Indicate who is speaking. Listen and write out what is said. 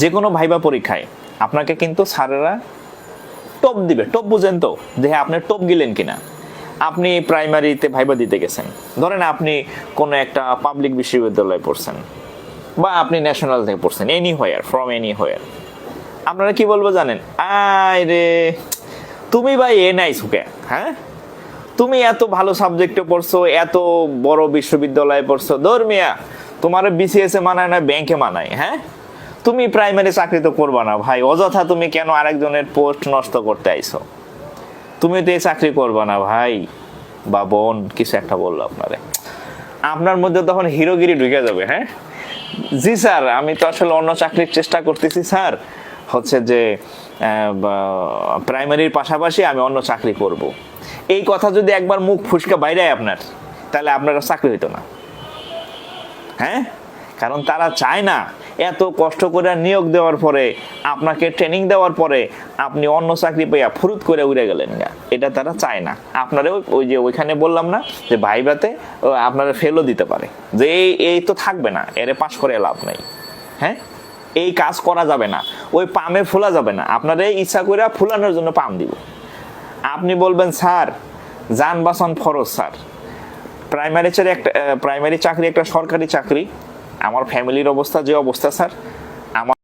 Speaker 1: যে কোনো ভাইবা পরীক্ষায় আপনাকে কিন্তু স্যারেরা টপ দিবে। টপ বুঝেন তো, দেখে আপনি টপ গেলেন কিনা। আপনি প্রাইমারিতে ভাইবা দিতে গেছেন, ধরেন আপনি কোনো একটা পাবলিক বিশ্ববিদ্যালয়ে পড়ছেন বা আপনি ন্যাশনাল থেকে পড়ছেন, এনি হোয়ার, ফ্রম এনি হোয়ার, আপনারা কি বলবো জানেন? আয় রে, তুমি ভাই এ নাই সুকে, হ্যাঁ তুমি এত ভালো সাবজেক্টে পড়ছো, এত বড় বিশ্ববিদ্যালয়ে পড়ছো, ধর্মিয়া তোমার বিসিএস এ মানায় না, ব্যাংকে মানায়, হ্যাঁ তুমি প্রাইমারি চাকরি তো করবা না ভাই, অযথা তুমি কেন আরেকজনের পোস্ট নষ্ট করতে আইছো, তুমি তো এই চাকরি করবা না ভাই বা বোন, কিছু একটা বললো আপনারে, আপনার মধ্যে তখন হিরোগিরি ঢুকে যাবে। হ্যাঁ জি স্যার, আমি তো আসলে অন্য চাকরির চেষ্টা করতেছি স্যার, হচ্ছে যে প্রাইমারির পাশাপাশি আমি অন্য চাকরি করব। এই কথা যদি একবার মুখ ফুসকা বাইরে আপনার, তাহলে আপনার চাকরি হইতো না। হ্যাঁ, কারণ তারা চায় না এত কষ্ট করে নিয়োগ দেওয়ার পরে, আপনাকে ট্রেনিং দেওয়ার পরে আপনি অন্য চাকরি পেয়ে ফুরুত করে উড়ে গেলেন গা, এটা তারা চায় না। আপনারা ওই যে ওইখানে বললাম না যে ভাইভাতে আপনারা ফেলও দিতে পারে, যে এই তো থাকবে না, এরে পাশ করে লাভ নাই। হ্যাঁ, এই কাজ করা যাবে না, ওই পামে ফোলা যাবে না, আপনারা ইচ্ছা করে ফুলানোর জন্য পাম দিব। আপনি বলবেন স্যার যান বাঁচান ফরজ স্যার, প্রাইমারি চাকরি একটা সরকারি চাকরি, আমার ফ্যামিলির অবস্থা যে অবস্থা স্যার, আমার